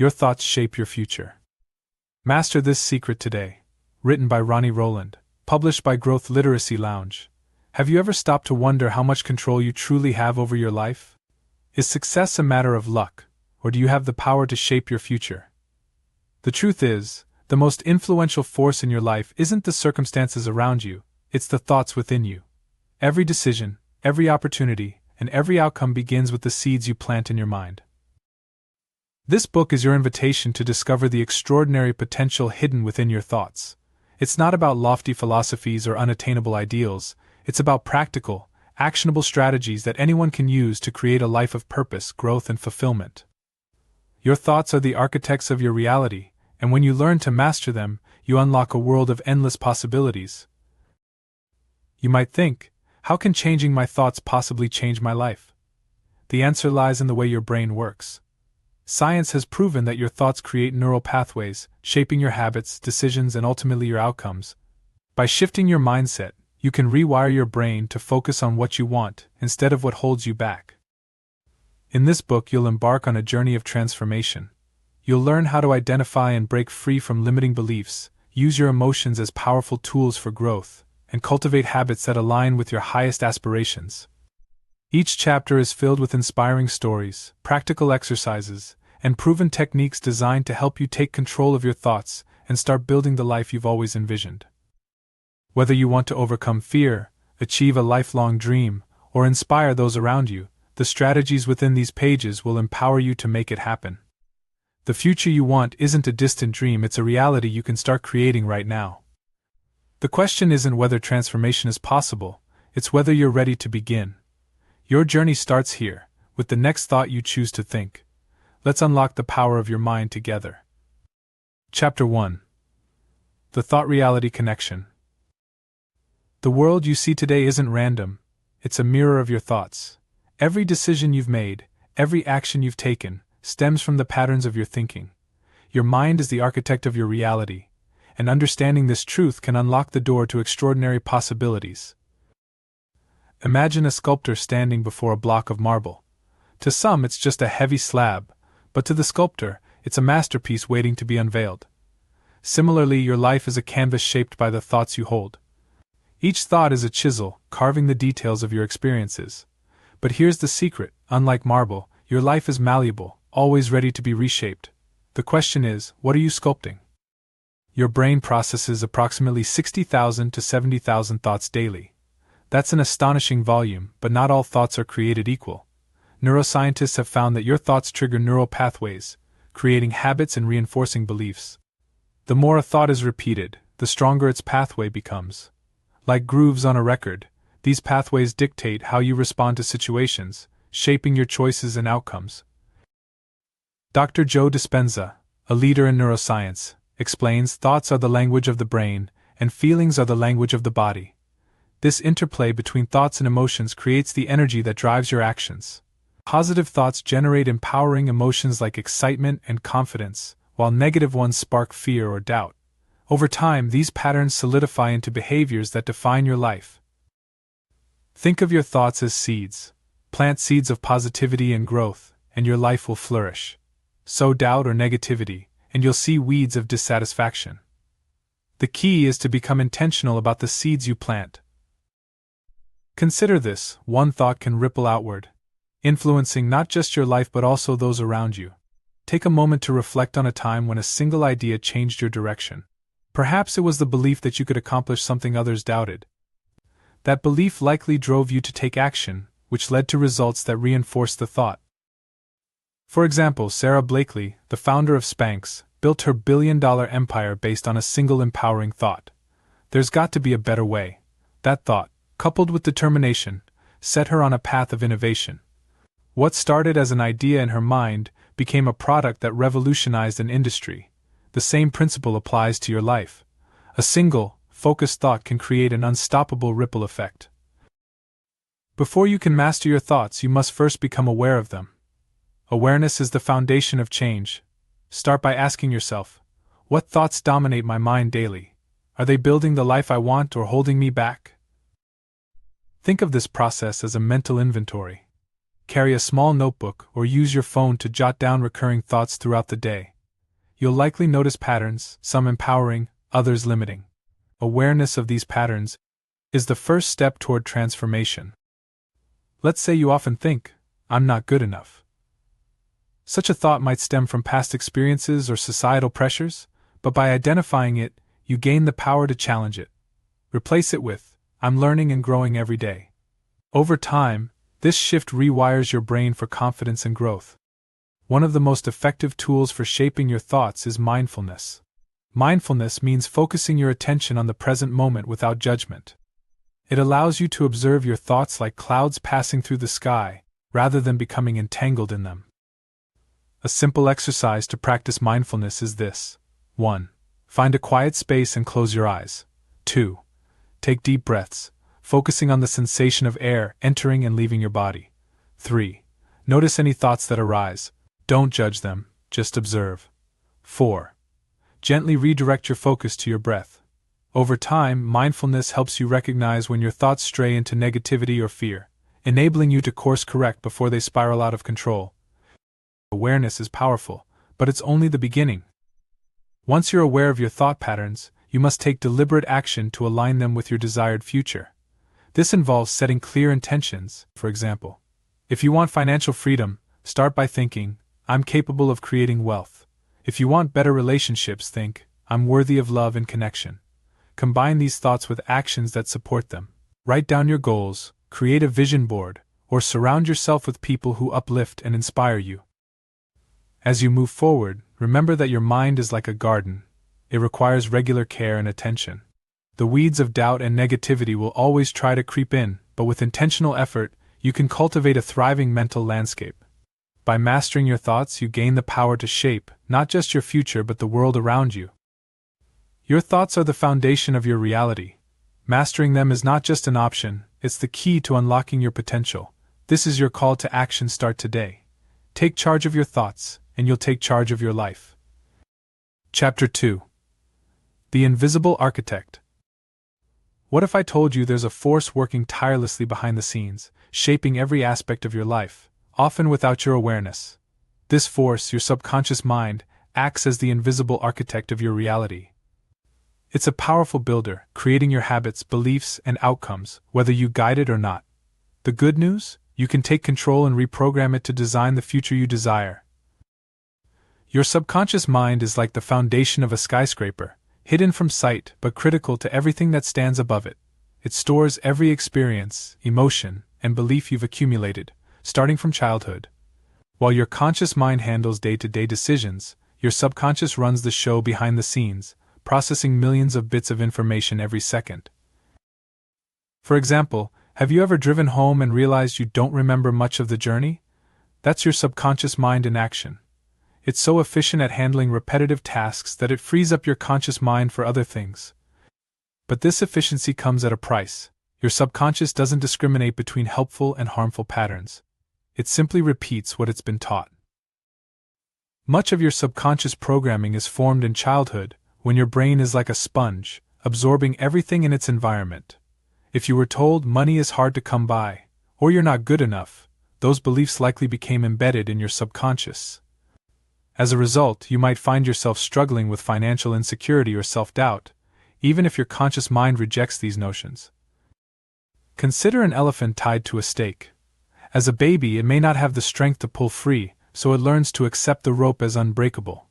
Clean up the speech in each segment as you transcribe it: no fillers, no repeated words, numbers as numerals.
Your thoughts shape your future. Master this secret today. Written by Ronnie Rowland. Published by Growth Literacy Lounge. Have you ever stopped to wonder how much control you truly have over your life? Is success a matter of luck, or do you have the power to shape your future? The truth is, the most influential force in your life isn't the circumstances around you, it's the thoughts within you. Every decision, every opportunity, and every outcome begins with the seeds you plant in your mind. This book is your invitation to discover the extraordinary potential hidden within your thoughts. It's not about lofty philosophies or unattainable ideals, it's about practical, actionable strategies that anyone can use to create a life of purpose, growth, and fulfillment. Your thoughts are the architects of your reality, and when you learn to master them, you unlock a world of endless possibilities. You might think, how can changing my thoughts possibly change my life? The answer lies in the way your brain works. Science has proven that your thoughts create neural pathways, shaping your habits, decisions, and ultimately your outcomes. By shifting your mindset, you can rewire your brain to focus on what you want instead of what holds you back. In this book, you'll embark on a journey of transformation. You'll learn how to identify and break free from limiting beliefs, use your emotions as powerful tools for growth, and cultivate habits that align with your highest aspirations. Each chapter is filled with inspiring stories, practical exercises, and proven techniques designed to help you take control of your thoughts and start building the life you've always envisioned. Whether you want to overcome fear, achieve a lifelong dream, or inspire those around you, the strategies within these pages will empower you to make it happen. The future you want isn't a distant dream, it's a reality you can start creating right now. The question isn't whether transformation is possible, it's whether you're ready to begin. Your journey starts here, with the next thought you choose to think. Let's unlock the power of your mind together. Chapter 1. The Thought-Reality Connection. The world you see today isn't random, it's a mirror of your thoughts. Every decision you've made, every action you've taken, stems from the patterns of your thinking. Your mind is the architect of your reality, and understanding this truth can unlock the door to extraordinary possibilities. Imagine a sculptor standing before a block of marble. To some, it's just a heavy slab, but to the sculptor, it's a masterpiece waiting to be unveiled. Similarly, your life is a canvas shaped by the thoughts you hold. Each thought is a chisel, carving the details of your experiences. But here's the secret: unlike marble, your life is malleable, always ready to be reshaped. The question is, what are you sculpting? Your brain processes approximately 60,000 to 70,000 thoughts daily. That's an astonishing volume, but not all thoughts are created equal. Neuroscientists have found that your thoughts trigger neural pathways, creating habits and reinforcing beliefs. The more a thought is repeated, the stronger its pathway becomes. Like grooves on a record, these pathways dictate how you respond to situations, shaping your choices and outcomes. Dr. Joe Dispenza, a leader in neuroscience, explains thoughts are the language of the brain, and feelings are the language of the body. This interplay between thoughts and emotions creates the energy that drives your actions. Positive thoughts generate empowering emotions like excitement and confidence, while negative ones spark fear or doubt. Over time, these patterns solidify into behaviors that define your life. Think of your thoughts as seeds. Plant seeds of positivity and growth, and your life will flourish. Sow doubt or negativity, and you'll see weeds of dissatisfaction. The key is to become intentional about the seeds you plant. Consider this: one thought can ripple outward, influencing not just your life but also those around you. Take a moment to reflect on a time when a single idea changed your direction. Perhaps it was the belief that you could accomplish something others doubted. That belief likely drove you to take action, which led to results that reinforced the thought. For example, Sarah Blakely, the founder of Spanx, built her billion-dollar empire based on a single empowering thought. There's got to be a better way. That thought, coupled with determination, set her on a path of innovation. What started as an idea in her mind became a product that revolutionized an industry. The same principle applies to your life. A single, focused thought can create an unstoppable ripple effect. Before you can master your thoughts, you must first become aware of them. Awareness is the foundation of change. Start by asking yourself, what thoughts dominate my mind daily? Are they building the life I want or holding me back? Think of this process as a mental inventory. carry a small notebook, or use your phone to jot down recurring thoughts throughout the day. You'll likely notice patterns, some empowering, others limiting. Awareness of these patterns is the first step toward transformation. Let's say you often think, "I'm not good enough." Such a thought might stem from past experiences or societal pressures, but by identifying it, you gain the power to challenge it. Replace it with, "I'm learning and growing every day." Over time, this shift rewires your brain for confidence and growth. One of the most effective tools for shaping your thoughts is mindfulness. Mindfulness means focusing your attention on the present moment without judgment. It allows you to observe your thoughts like clouds passing through the sky, rather than becoming entangled in them. A simple exercise to practice mindfulness is this. 1. Find a quiet space and close your eyes. 2. Take deep breaths, focusing on the sensation of air entering and leaving your body. 3. Notice any thoughts that arise. Don't judge them, just observe. 4. Gently redirect your focus to your breath. Over time, mindfulness helps you recognize when your thoughts stray into negativity or fear, enabling you to course correct before they spiral out of control. Awareness is powerful, but it's only the beginning. Once you're aware of your thought patterns, you must take deliberate action to align them with your desired future. This involves setting clear intentions. For example, if you want financial freedom, start by thinking, "I'm capable of creating wealth." If you want better relationships, think, "I'm worthy of love and connection." Combine these thoughts with actions that support them. Write down your goals, create a vision board, or surround yourself with people who uplift and inspire you. As you move forward, remember that your mind is like a garden. It requires regular care and attention. The weeds of doubt and negativity will always try to creep in, but with intentional effort, you can cultivate a thriving mental landscape. By mastering your thoughts, you gain the power to shape, not just your future but the world around you. Your thoughts are the foundation of your reality. Mastering them is not just an option, it's the key to unlocking your potential. This is your call to action. Start today. Take charge of your thoughts, and you'll take charge of your life. Chapter 2. The Invisible Architect. What if I told you there's a force working tirelessly behind the scenes, shaping every aspect of your life, often without your awareness? This force, your subconscious mind, acts as the invisible architect of your reality. It's a powerful builder, creating your habits, beliefs, and outcomes, whether you guide it or not. The good news? You can take control and reprogram it to design the future you desire. Your subconscious mind is like the foundation of a skyscraper, hidden from sight but critical to everything that stands above it. It stores every experience, emotion, and belief you've accumulated, starting from childhood. While your conscious mind handles day-to-day decisions, your subconscious runs the show behind the scenes, processing millions of bits of information every second. For example, have you ever driven home and realized you don't remember much of the journey? That's your subconscious mind in action. It's so efficient at handling repetitive tasks that it frees up your conscious mind for other things. But this efficiency comes at a price. Your subconscious doesn't discriminate between helpful and harmful patterns. It simply repeats what it's been taught. Much of your subconscious programming is formed in childhood, when your brain is like a sponge, absorbing everything in its environment. If you were told money is hard to come by, or you're not good enough, those beliefs likely became embedded in your subconscious. As a result, you might find yourself struggling with financial insecurity or self-doubt, even if your conscious mind rejects these notions. Consider an elephant tied to a stake. As a baby, it may not have the strength to pull free, so it learns to accept the rope as unbreakable.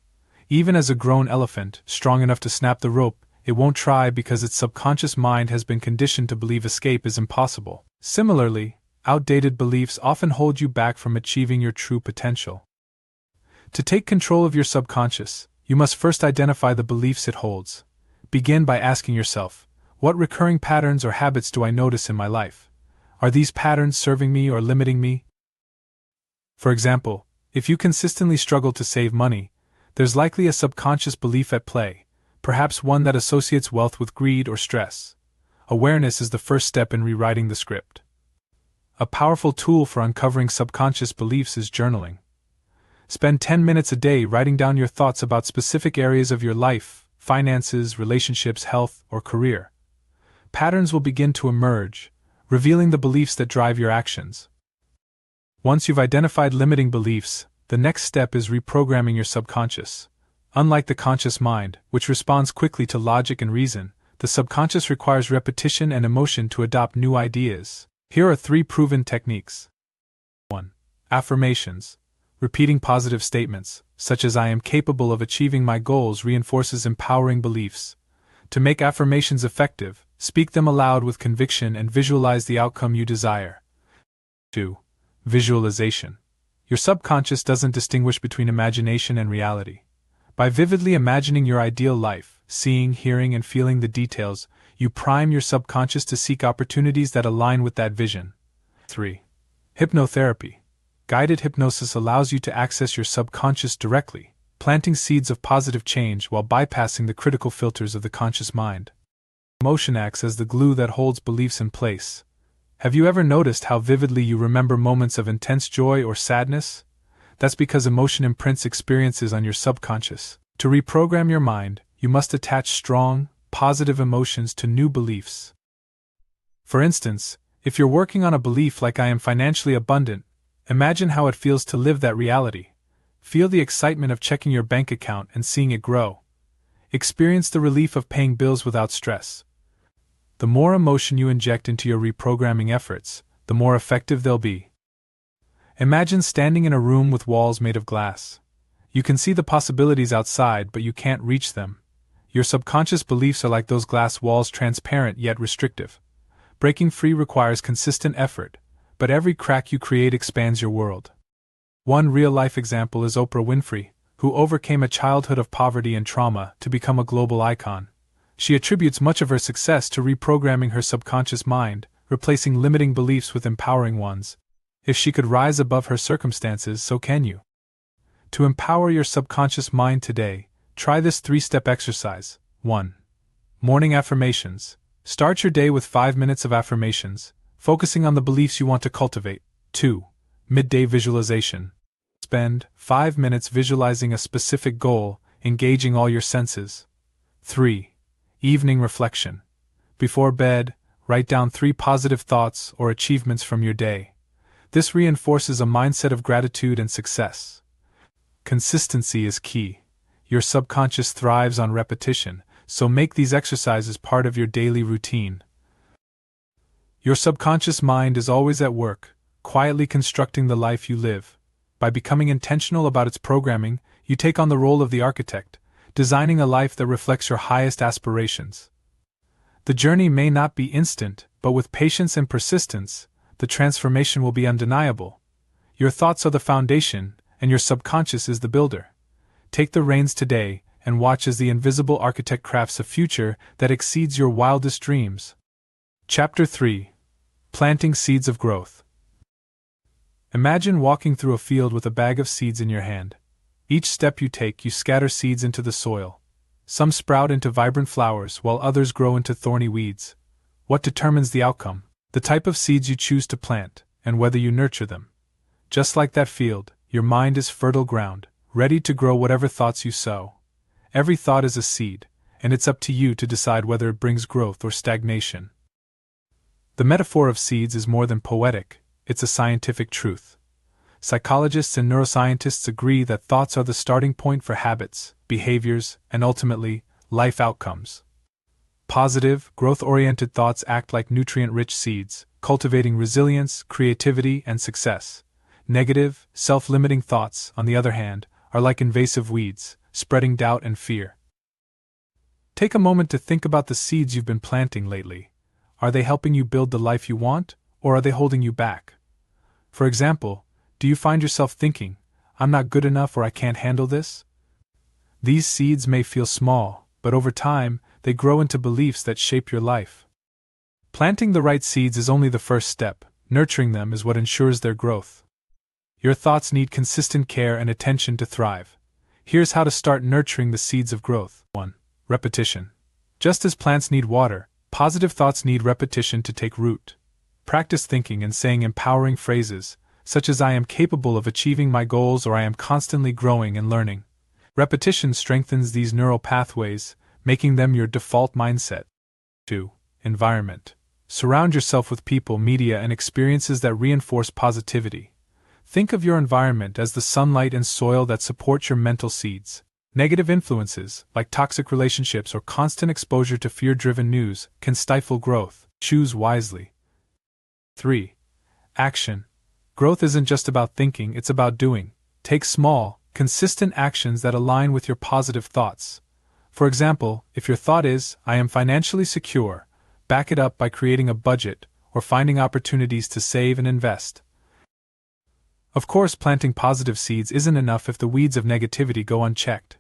Even as a grown elephant, strong enough to snap the rope, it won't try because its subconscious mind has been conditioned to believe escape is impossible. Similarly, outdated beliefs often hold you back from achieving your true potential. To take control of your subconscious, you must first identify the beliefs it holds. Begin by asking yourself, what recurring patterns or habits do I notice in my life? Are these patterns serving me or limiting me? For example, if you consistently struggle to save money, there's likely a subconscious belief at play, perhaps one that associates wealth with greed or stress. Awareness is the first step in rewriting the script. A powerful tool for uncovering subconscious beliefs is journaling. Spend 10 minutes a day writing down your thoughts about specific areas of your life, finances, relationships, health, or career. Patterns will begin to emerge, revealing the beliefs that drive your actions. Once you've identified limiting beliefs, the next step is reprogramming your subconscious. Unlike the conscious mind, which responds quickly to logic and reason, the subconscious requires repetition and emotion to adopt new ideas. Here are 3 proven techniques. 1. Affirmations. Repeating positive statements, such as "I am capable of achieving my goals," reinforces empowering beliefs. To make affirmations effective, speak them aloud with conviction and visualize the outcome you desire. 2. Visualization. Your subconscious doesn't distinguish between imagination and reality. By vividly imagining your ideal life, seeing, hearing, and feeling the details, you prime your subconscious to seek opportunities that align with that vision. 3. Hypnotherapy. Guided hypnosis allows you to access your subconscious directly, planting seeds of positive change while bypassing the critical filters of the conscious mind. Emotion acts as the glue that holds beliefs in place. Have you ever noticed how vividly you remember moments of intense joy or sadness? That's because emotion imprints experiences on your subconscious. To reprogram your mind, you must attach strong, positive emotions to new beliefs. For instance, if you're working on a belief like "I am financially abundant," imagine how it feels to live that reality. Feel the excitement of checking your bank account and seeing it grow. Experience the relief of paying bills without stress. The more emotion you inject into your reprogramming efforts, the more effective they'll be. Imagine standing in a room with walls made of glass. You can see the possibilities outside, but you can't reach them. Your subconscious beliefs are like those glass walls, transparent yet restrictive. Breaking free requires consistent effort, but every crack you create expands your world. One real-life example is Oprah Winfrey, who overcame a childhood of poverty and trauma to become a global icon. She attributes much of her success to reprogramming her subconscious mind, replacing limiting beliefs with empowering ones. If she could rise above her circumstances, so can you. To empower your subconscious mind today, try this 3-step exercise. 1. Morning affirmations. Start your day with 5 minutes of affirmations, focusing on the beliefs you want to cultivate. 2. Midday visualization. Spend 5 minutes visualizing a specific goal, engaging all your senses. 3. Evening reflection. Before bed, write down 3 positive thoughts or achievements from your day. This reinforces a mindset of gratitude and success. Consistency is key. Your subconscious thrives on repetition, so make these exercises part of your daily routine. Your subconscious mind is always at work, quietly constructing the life you live. By becoming intentional about its programming, you take on the role of the architect, designing a life that reflects your highest aspirations. The journey may not be instant, but with patience and persistence, the transformation will be undeniable. Your thoughts are the foundation, and your subconscious is the builder. Take the reins today and watch as the invisible architect crafts a future that exceeds your wildest dreams. Chapter 3. Planting Seeds of Growth. Imagine walking through a field with a bag of seeds in your hand. Each step you take, you scatter seeds into the soil. Some sprout into vibrant flowers, while others grow into thorny weeds. What determines the outcome? The type of seeds you choose to plant, and whether you nurture them. Just like that field, your mind is fertile ground, ready to grow whatever thoughts you sow. Every thought is a seed, and it's up to you to decide whether it brings growth or stagnation. The metaphor of seeds is more than poetic, it's a scientific truth. Psychologists and neuroscientists agree that thoughts are the starting point for habits, behaviors, and ultimately, life outcomes. Positive, growth-oriented thoughts act like nutrient-rich seeds, cultivating resilience, creativity, and success. Negative, self-limiting thoughts, on the other hand, are like invasive weeds, spreading doubt and fear. Take a moment to think about the seeds you've been planting lately. Are they helping you build the life you want, or are they holding you back? For example, do you find yourself thinking, "I'm not good enough," or "I can't handle this"? These seeds may feel small, but over time, they grow into beliefs that shape your life. Planting the right seeds is only the first step, nurturing them is what ensures their growth. Your thoughts need consistent care and attention to thrive. Here's how to start nurturing the seeds of growth. 1. Repetition. Just as plants need water, positive thoughts need repetition to take root. Practice thinking and saying empowering phrases, such as "I am capable of achieving my goals" or "I am constantly growing and learning." Repetition strengthens these neural pathways, making them your default mindset. 2. Environment. Surround yourself with people, media, and experiences that reinforce positivity. Think of your environment as the sunlight and soil that support your mental seeds. Negative influences, like toxic relationships or constant exposure to fear-driven news, can stifle growth. Choose wisely. 3. Action. Growth isn't just about thinking, it's about doing. Take small, consistent actions that align with your positive thoughts. For example, if your thought is, "I am financially secure," back it up by creating a budget or finding opportunities to save and invest. Of course, planting positive seeds isn't enough if the weeds of negativity go unchecked.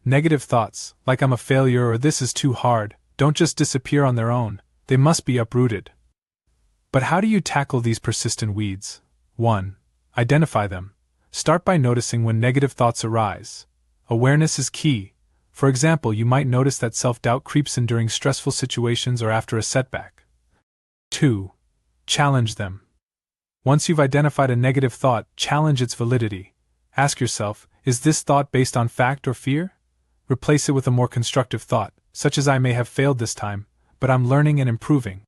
Negative thoughts, like "I'm a failure" or "this is too hard," don't just disappear on their own, they must be uprooted. But how do you tackle these persistent weeds? 1. Identify them. Start by noticing when negative thoughts arise. Awareness is key. For example, you might notice that self-doubt creeps in during stressful situations or after a setback. 2. Challenge them. Once you've identified a negative thought, challenge its validity. Ask yourself, is this thought based on fact or fear? Replace it with a more constructive thought, such as "I may have failed this time, but I'm learning and improving."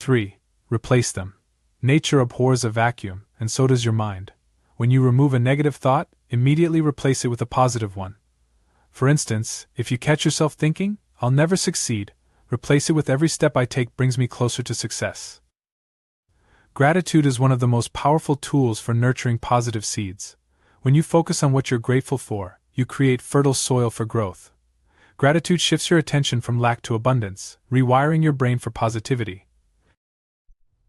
3. Replace them. Nature abhors a vacuum, and so does your mind. When you remove a negative thought, immediately replace it with a positive one. For instance, if you catch yourself thinking, "I'll never succeed," replace it with "every step I take brings me closer to success." Gratitude is one of the most powerful tools for nurturing positive seeds. When you focus on what you're grateful for, you create fertile soil for growth. Gratitude shifts your attention from lack to abundance, rewiring your brain for positivity.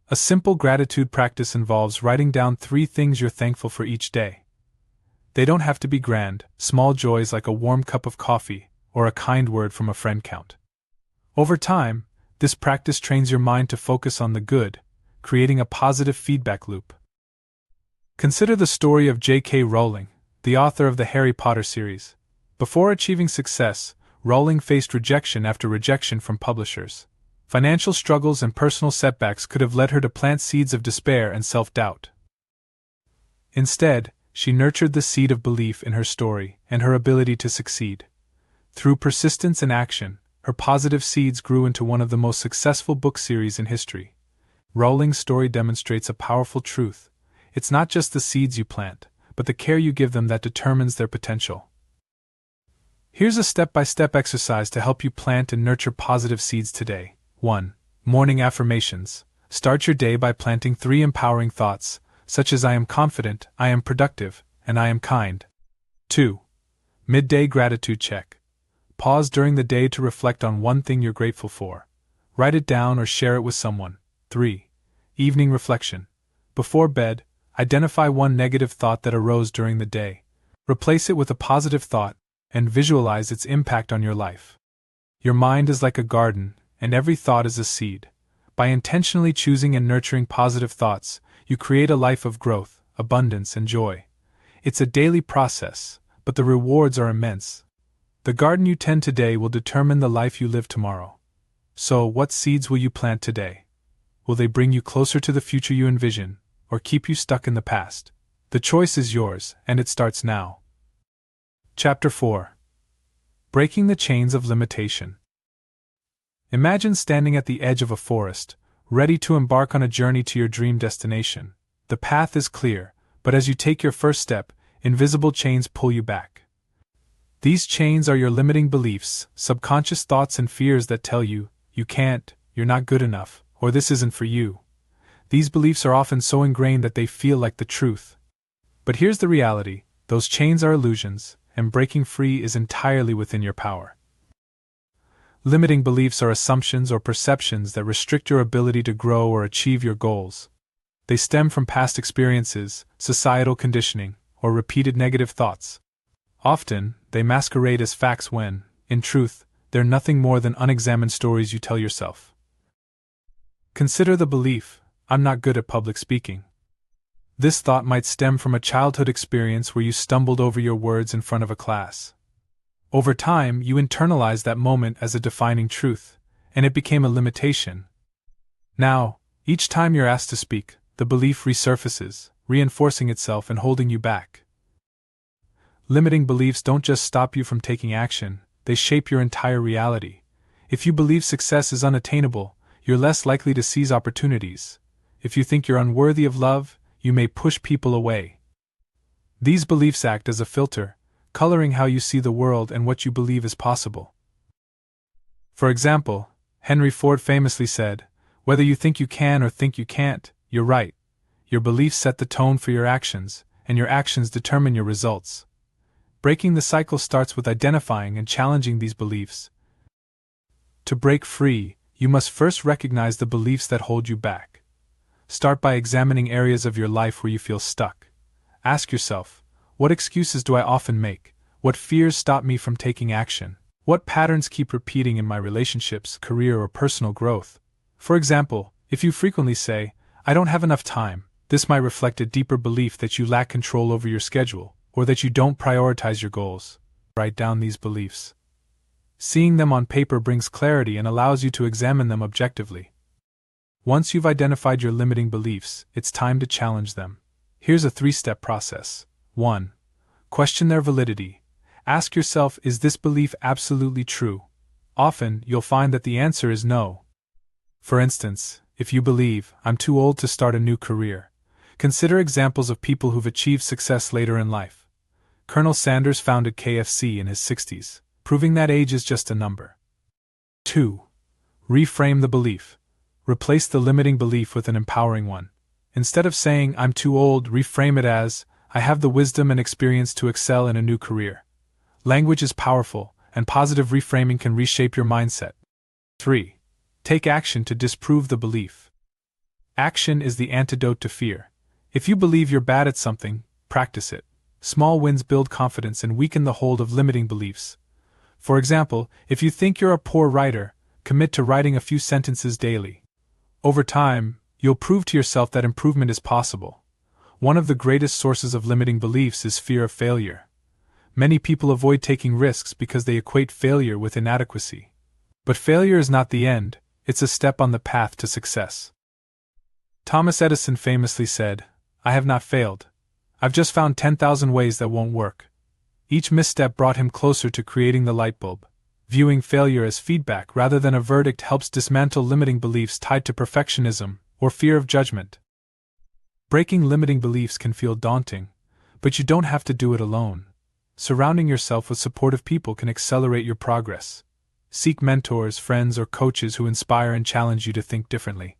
A simple gratitude practice involves writing down 3 things you're thankful for each day. They don't have to be grand, small joys like a warm cup of coffee or a kind word from a friend count. Over time, this practice trains your mind to focus on the good, creating a positive feedback loop. Consider the story of J.K. Rowling, the author of the Harry Potter series. Before achieving success, Rowling faced rejection after rejection from publishers. Financial struggles and personal setbacks could have led her to plant seeds of despair and self-doubt. Instead, she nurtured the seed of belief in her story and her ability to succeed. Through persistence and action, her positive seeds grew into one of the most successful book series in history. Rowling's story demonstrates a powerful truth. It's not just the seeds you plant, but the care you give them that determines their potential. Here's a step-by-step exercise to help you plant and nurture positive seeds today. 1. Morning affirmations. Start your day by planting 3 empowering thoughts, such as "I am confident," "I am productive," and "I am kind." 2. Midday gratitude check. Pause during the day to reflect on one thing you're grateful for. Write it down or share it with someone. 3. Evening reflection. Before bed, identify one negative thought that arose during the day. Replace it with a positive thought, and visualize its impact on your life. Your mind is like a garden, and every thought is a seed. By intentionally choosing and nurturing positive thoughts, you create a life of growth, abundance, and joy. It's a daily process, but the rewards are immense. The garden you tend today will determine the life you live tomorrow. So, what seeds will you plant today? Will they bring you closer to the future you envision, or keep you stuck in the past? The choice is yours, and it starts now. Chapter 4. Breaking the Chains of Limitation. Imagine standing at the edge of a forest, ready to embark on a journey to your dream destination. The path is clear, but as you take your first step, invisible chains pull you back. These chains are your limiting beliefs, subconscious thoughts and fears that tell you, "You can't, you're not good enough," or "this isn't for you." These beliefs are often so ingrained that they feel like the truth. But here's the reality: those chains are illusions, and breaking free is entirely within your power. Limiting beliefs are assumptions or perceptions that restrict your ability to grow or achieve your goals. They stem from past experiences, societal conditioning, or repeated negative thoughts. Often, they masquerade as facts when, in truth, they're nothing more than unexamined stories you tell yourself. Consider the belief, "I'm not good at public speaking." This thought might stem from a childhood experience where you stumbled over your words in front of a class. Over time, you internalized that moment as a defining truth, and it became a limitation. Now, each time you're asked to speak, the belief resurfaces, reinforcing itself and holding you back. Limiting beliefs don't just stop you from taking action, they shape your entire reality. If you believe success is unattainable, you're less likely to seize opportunities. If you think you're unworthy of love, you may push people away. These beliefs act as a filter, coloring how you see the world and what you believe is possible. For example, Henry Ford famously said, "Whether you think you can or think you can't, you're right. Your beliefs set the tone for your actions, and your actions determine your results." Breaking the cycle starts with identifying and challenging these beliefs. To break free, you must first recognize the beliefs that hold you back. Start by examining areas of your life where you feel stuck. Ask yourself, what excuses do I often make? What fears stop me from taking action? What patterns keep repeating in my relationships, career, or personal growth? For example, if you frequently say, "I don't have enough time," this might reflect a deeper belief that you lack control over your schedule, or that you don't prioritize your goals. Write down these beliefs. Seeing them on paper brings clarity and allows you to examine them objectively. Once you've identified your limiting beliefs, it's time to challenge them. Here's a 3-step process. 1. Question their validity. Ask yourself, is this belief absolutely true? Often, you'll find that the answer is no. For instance, if you believe, "I'm too old to start a new career," consider examples of people who've achieved success later in life. Colonel Sanders founded KFC in his 60s, proving that age is just a number. 2. Reframe the belief. Replace the limiting belief with an empowering one. Instead of saying, "I'm too old," reframe it as, "I have the wisdom and experience to excel in a new career." Language is powerful, and positive reframing can reshape your mindset. 3. Take action to disprove the belief. Action is the antidote to fear. If you believe you're bad at something, practice it. Small wins build confidence and weaken the hold of limiting beliefs. For example, if you think you're a poor writer, commit to writing a few sentences daily. Over time, you'll prove to yourself that improvement is possible. One of the greatest sources of limiting beliefs is fear of failure. Many people avoid taking risks because they equate failure with inadequacy. But failure is not the end, it's a step on the path to success. Thomas Edison famously said, "I have not failed. I've just found 10,000 ways that won't work." Each misstep brought him closer to creating the light bulb. Viewing failure as feedback rather than a verdict helps dismantle limiting beliefs tied to perfectionism or fear of judgment. Breaking limiting beliefs can feel daunting, but you don't have to do it alone. Surrounding yourself with supportive people can accelerate your progress. Seek mentors, friends, or coaches who inspire and challenge you to think differently.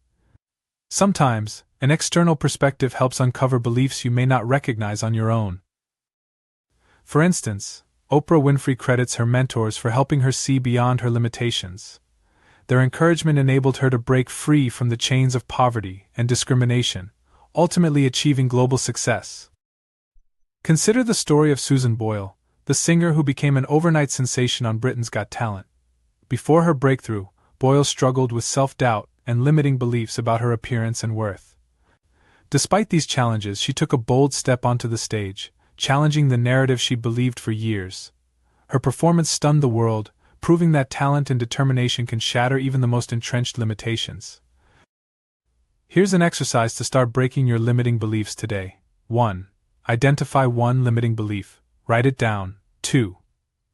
Sometimes, an external perspective helps uncover beliefs you may not recognize on your own. For instance, Oprah Winfrey credits her mentors for helping her see beyond her limitations. Their encouragement enabled her to break free from the chains of poverty and discrimination, ultimately achieving global success. Consider the story of Susan Boyle, the singer who became an overnight sensation on Britain's Got Talent. Before her breakthrough, Boyle struggled with self-doubt and limiting beliefs about her appearance and worth. Despite these challenges, she took a bold step onto the stage, challenging the narrative she'd believed for years. Her performance stunned the world, proving that talent and determination can shatter even the most entrenched limitations. Here's an exercise to start breaking your limiting beliefs today. 1. Identify one limiting belief. Write it down. 2.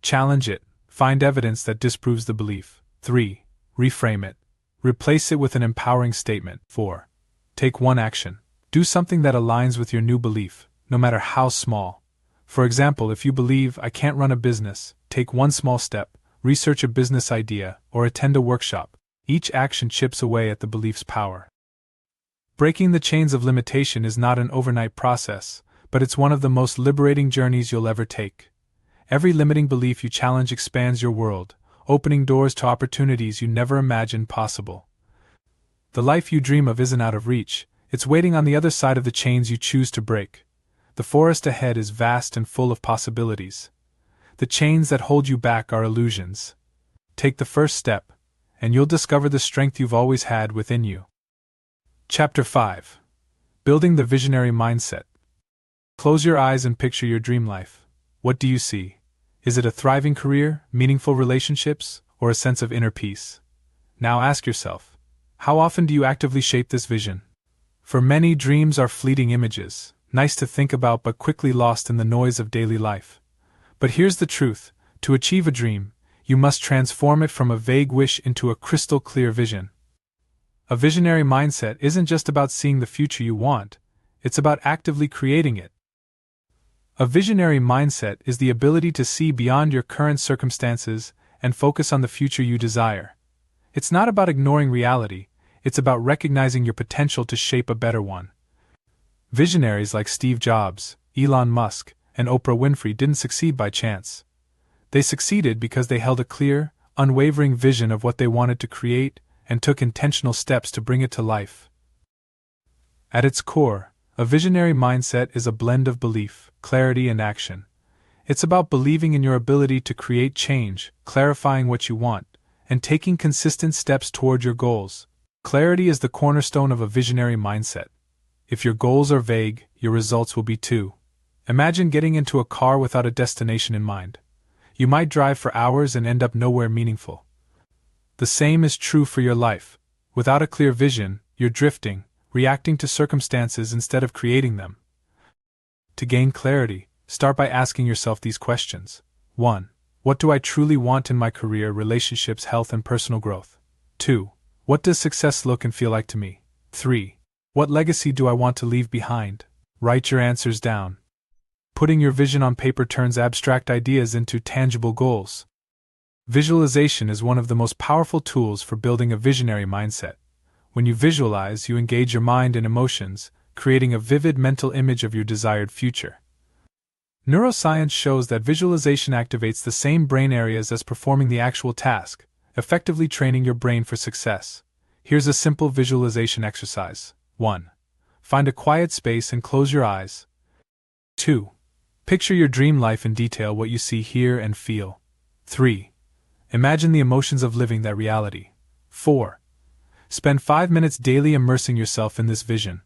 Challenge it. Find evidence that disproves the belief. 3. Reframe it. Replace it with an empowering statement. 4. Take one action. Do something that aligns with your new belief, no matter how small. For example, if you believe, "I can't run a business," take one small step, research a business idea, or attend a workshop. Each action chips away at the belief's power. Breaking the chains of limitation is not an overnight process, but it's one of the most liberating journeys you'll ever take. Every limiting belief you challenge expands your world, opening doors to opportunities you never imagined possible. The life you dream of isn't out of reach, it's waiting on the other side of the chains you choose to break. The forest ahead is vast and full of possibilities. The chains that hold you back are illusions. Take the first step, and you'll discover the strength you've always had within you. Chapter 5. Building the Visionary Mindset. Close your eyes and picture your dream life. What do you see? Is it a thriving career, meaningful relationships, or a sense of inner peace? Now ask yourself, how often do you actively shape this vision? For many, dreams are fleeting images, nice to think about but quickly lost in the noise of daily life. But here's the truth: to achieve a dream, you must transform it from a vague wish into a crystal clear vision. A visionary mindset isn't just about seeing the future you want, it's about actively creating it. A visionary mindset is the ability to see beyond your current circumstances and focus on the future you desire. It's not about ignoring reality, it's about recognizing your potential to shape a better one. Visionaries like Steve Jobs, Elon Musk, and Oprah Winfrey didn't succeed by chance. They succeeded because they held a clear, unwavering vision of what they wanted to create and took intentional steps to bring it to life. At its core, a visionary mindset is a blend of belief, clarity, and action. It's about believing in your ability to create change, clarifying what you want, and taking consistent steps toward your goals. Clarity is the cornerstone of a visionary mindset. If your goals are vague, your results will be too. Imagine getting into a car without a destination in mind. You might drive for hours and end up nowhere meaningful. The same is true for your life. Without a clear vision, you're drifting, reacting to circumstances instead of creating them. To gain clarity, start by asking yourself these questions. 1. What do I truly want in my career, relationships, health, and personal growth? 2. What does success look and feel like to me? 3. What legacy do I want to leave behind? Write your answers down. Putting your vision on paper turns abstract ideas into tangible goals. Visualization is one of the most powerful tools for building a visionary mindset. When you visualize, you engage your mind and emotions, creating a vivid mental image of your desired future. Neuroscience shows that visualization activates the same brain areas as performing the actual task, effectively training your brain for success. Here's a simple visualization exercise. 1. Find a quiet space and close your eyes. 2. Picture your dream life in detail, what you see, hear, and feel. 3. Imagine the emotions of living that reality. 4. Spend 5 minutes daily immersing yourself in this vision.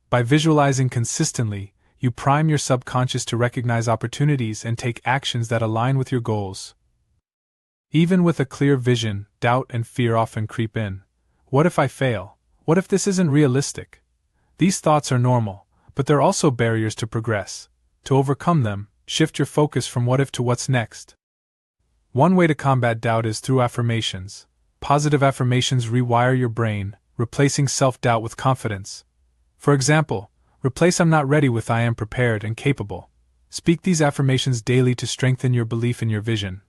By visualizing consistently, you prime your subconscious to recognize opportunities and take actions that align with your goals. Even with a clear vision, doubt and fear often creep in. What if I fail? What if this isn't realistic? These thoughts are normal, but they're also barriers to progress. To overcome them, shift your focus from what if to what's next. One way to combat doubt is through affirmations. Positive affirmations rewire your brain, replacing self-doubt with confidence. For example, replace "I'm not ready" with "I am prepared and capable." Speak these affirmations daily to strengthen your belief in your vision.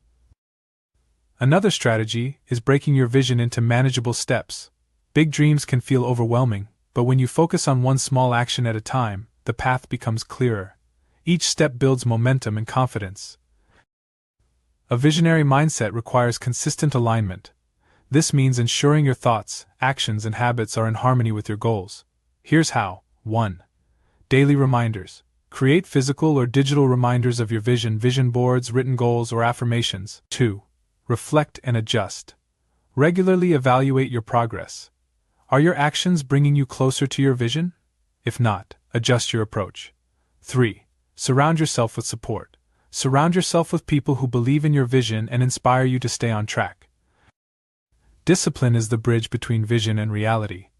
Another strategy is breaking your vision into manageable steps. Big dreams can feel overwhelming, but when you focus on one small action at a time, the path becomes clearer. Each step builds momentum and confidence. A visionary mindset requires consistent alignment. This means ensuring your thoughts, actions, and habits are in harmony with your goals. Here's how. 1. Daily reminders. Create physical or digital reminders of your vision boards, written goals, or affirmations. 2. Reflect and adjust. Regularly evaluate your progress. Are your actions bringing you closer to your vision? If not, adjust your approach. 3. Surround yourself with support. Surround yourself with people who believe in your vision and inspire you to stay on track. Discipline is the bridge between vision and reality.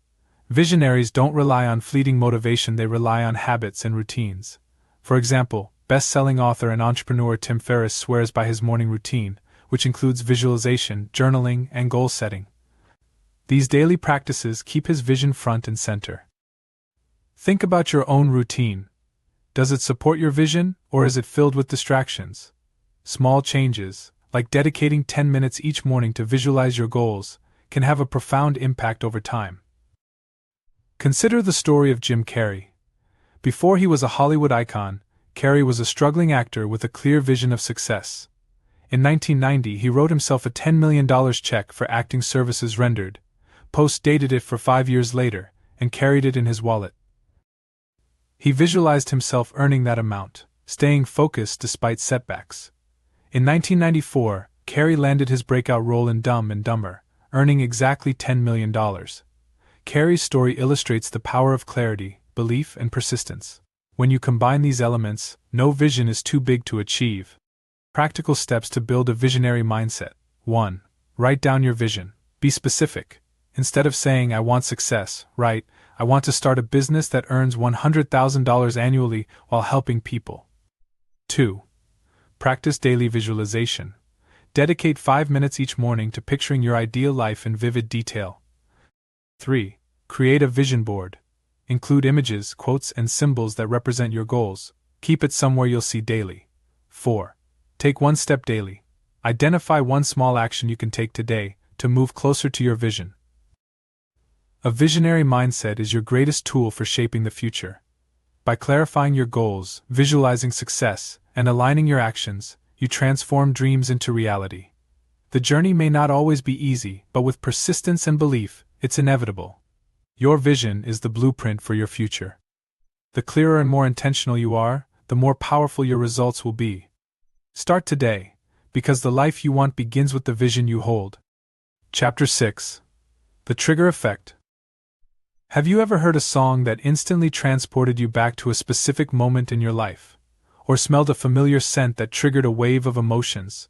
Visionaries don't rely on fleeting motivation, they rely on habits and routines. For example, best-selling author and entrepreneur Tim Ferriss swears by his morning routine, which includes visualization, journaling, and goal setting. These daily practices keep his vision front and center. Think about your own routine. Does it support your vision, or is it filled with distractions? Small changes, like dedicating 10 minutes each morning to visualize your goals, can have a profound impact over time. Consider the story of Jim Carrey. Before he was a Hollywood icon, Carrey was a struggling actor with a clear vision of success. In 1990, he wrote himself a $10 million check for acting services rendered, post-dated it for 5 years later, and carried it in his wallet. He visualized himself earning that amount, staying focused despite setbacks. In 1994, Carrey landed his breakout role in Dumb and Dumber, earning exactly $10 million. Carrey's story illustrates the power of clarity, belief, and persistence. When you combine these elements, no vision is too big to achieve. Practical steps to build a visionary mindset. 1. Write down your vision. Be specific. Instead of saying, "I want success," write, "I want to start a business that earns $100,000 annually while helping people." 2. Practice daily visualization. Dedicate 5 minutes each morning to picturing your ideal life in vivid detail. 3. Create a vision board. Include images, quotes, and symbols that represent your goals. Keep it somewhere you'll see daily. 4. Take one step daily. Identify one small action you can take today to move closer to your vision. A visionary mindset is your greatest tool for shaping the future. By clarifying your goals, visualizing success, and aligning your actions, you transform dreams into reality. The journey may not always be easy, but with persistence and belief, it's inevitable. Your vision is the blueprint for your future. The clearer and more intentional you are, the more powerful your results will be. Start today, because the life you want begins with the vision you hold. Chapter 6. The Trigger Effect. Have you ever heard a song that instantly transported you back to a specific moment in your life? Or smelled a familiar scent that triggered a wave of emotions?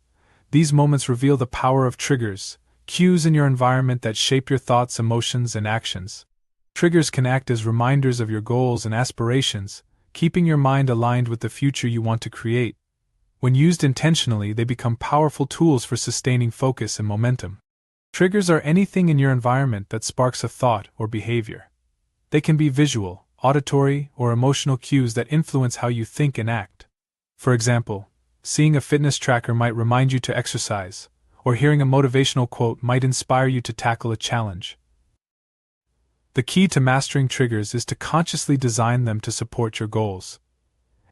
These moments reveal the power of triggers, cues in your environment that shape your thoughts, emotions, and actions. Triggers can act as reminders of your goals and aspirations, keeping your mind aligned with the future you want to create. When used intentionally, they become powerful tools for sustaining focus and momentum. Triggers are anything in your environment that sparks a thought or behavior. They can be visual, auditory, or emotional cues that influence how you think and act. For example, seeing a fitness tracker might remind you to exercise, or hearing a motivational quote might inspire you to tackle a challenge. The key to mastering triggers is to consciously design them to support your goals.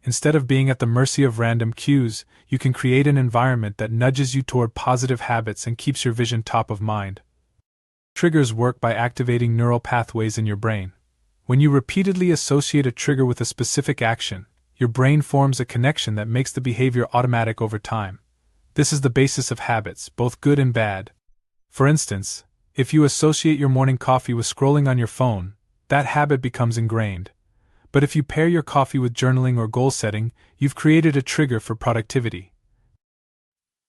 Instead of being at the mercy of random cues, you can create an environment that nudges you toward positive habits and keeps your vision top of mind. Triggers work by activating neural pathways in your brain. When you repeatedly associate a trigger with a specific action, your brain forms a connection that makes the behavior automatic over time. This is the basis of habits, both good and bad. For instance, if you associate your morning coffee with scrolling on your phone, that habit becomes ingrained. But if you pair your coffee with journaling or goal setting, you've created a trigger for productivity.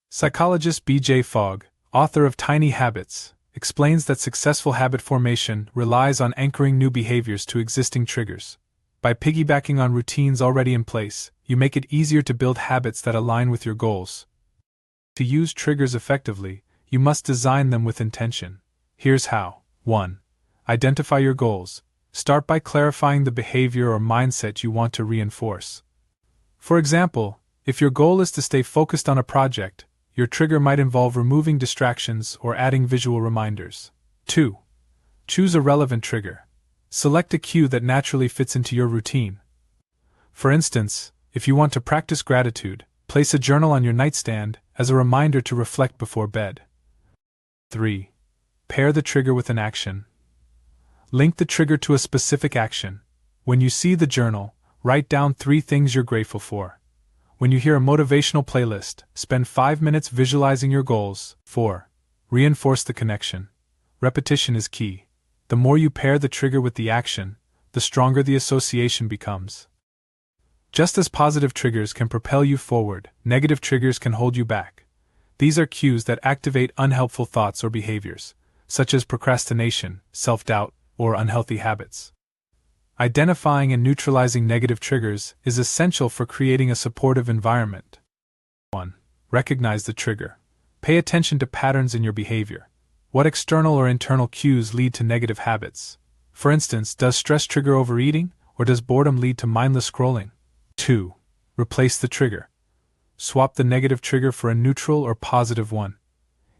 Psychologist B.J. Fogg, author of Tiny Habits, explains that successful habit formation relies on anchoring new behaviors to existing triggers. By piggybacking on routines already in place, you make it easier to build habits that align with your goals. To use triggers effectively, you must design them with intention. Here's how. 1. Identify your goals. Start by clarifying the behavior or mindset you want to reinforce. For example, if your goal is to stay focused on a project, your trigger might involve removing distractions or adding visual reminders. 2. Choose a relevant trigger. Select a cue that naturally fits into your routine. For instance, if you want to practice gratitude, place a journal on your nightstand as a reminder to reflect before bed. 3. Pair the trigger with an action. Link the trigger to a specific action. When you see the journal, write down 3 things you're grateful for. When you hear a motivational playlist, spend 5 minutes visualizing your goals. 4. Reinforce the connection. Repetition is key. The more you pair the trigger with the action, the stronger the association becomes. Just as positive triggers can propel you forward, negative triggers can hold you back. These are cues that activate unhelpful thoughts or behaviors, such as procrastination, self-doubt, or unhealthy habits. Identifying and neutralizing negative triggers is essential for creating a supportive environment. 1. Recognize the trigger. Pay attention to patterns in your behavior. What external or internal cues lead to negative habits? For instance, does stress trigger overeating, or does boredom lead to mindless scrolling? 2. Replace the trigger. Swap the negative trigger for a neutral or positive one.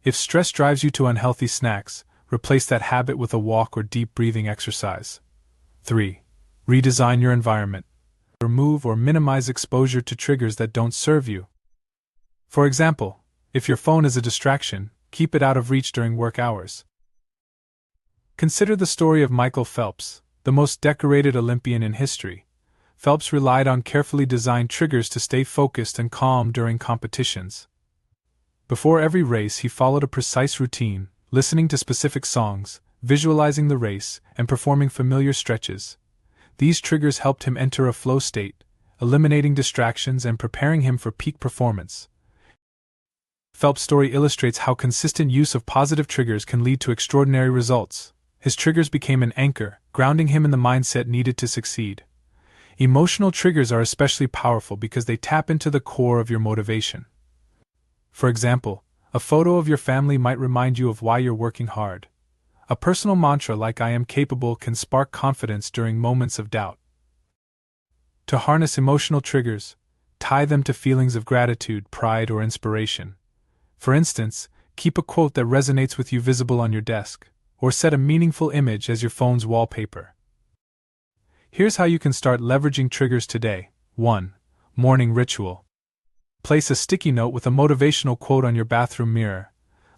If stress drives you to unhealthy snacks, replace that habit with a walk or deep breathing exercise. 3. Redesign your environment. Remove or minimize exposure to triggers that don't serve you. For example, if your phone is a distraction, keep it out of reach during work hours. Consider the story of Michael Phelps, the most decorated Olympian in history. Phelps relied on carefully designed triggers to stay focused and calm during competitions. Before every race, he followed a precise routine, listening to specific songs, visualizing the race, and performing familiar stretches. These triggers helped him enter a flow state, eliminating distractions and preparing him for peak performance. Phelps' story illustrates how consistent use of positive triggers can lead to extraordinary results. His triggers became an anchor, grounding him in the mindset needed to succeed. Emotional triggers are especially powerful because they tap into the core of your motivation. For example, a photo of your family might remind you of why you're working hard. A personal mantra like "I am capable" can spark confidence during moments of doubt. To harness emotional triggers, tie them to feelings of gratitude, pride, or inspiration. For instance, keep a quote that resonates with you visible on your desk, or set a meaningful image as your phone's wallpaper. Here's how you can start leveraging triggers today. 1. Morning ritual. Place a sticky note with a motivational quote on your bathroom mirror.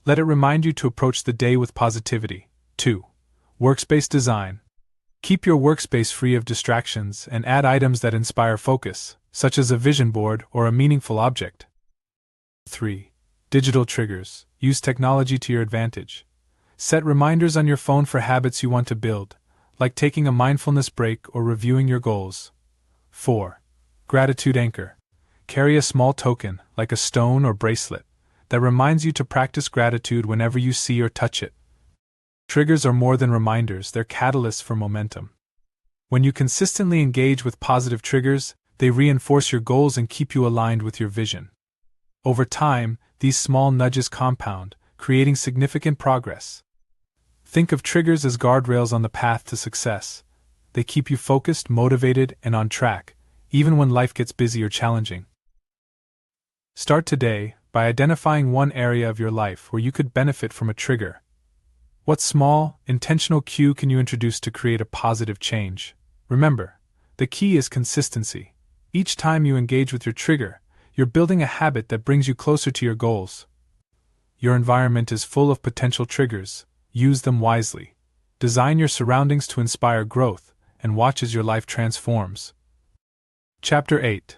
Let it remind you to approach the day with positivity. 2. Workspace design. Keep your workspace free of distractions and add items that inspire focus, such as a vision board or a meaningful object. 3. Digital triggers. Use technology to your advantage. Set reminders on your phone for habits you want to build, like taking a mindfulness break or reviewing your goals. 4. Gratitude anchor. Carry a small token, like a stone or bracelet, that reminds you to practice gratitude whenever you see or touch it. Triggers are more than reminders, they're catalysts for momentum. When you consistently engage with positive triggers, they reinforce your goals and keep you aligned with your vision. Over time, these small nudges compound, creating significant progress. Think of triggers as guardrails on the path to success. They keep you focused, motivated, and on track, even when life gets busy or challenging. Start today by identifying one area of your life where you could benefit from a trigger. What small, intentional cue can you introduce to create a positive change? Remember, the key is consistency. Each time you engage with your trigger, you're building a habit that brings you closer to your goals. Your environment is full of potential triggers. Use them wisely. Design your surroundings to inspire growth, and watch as your life transforms. Chapter 8.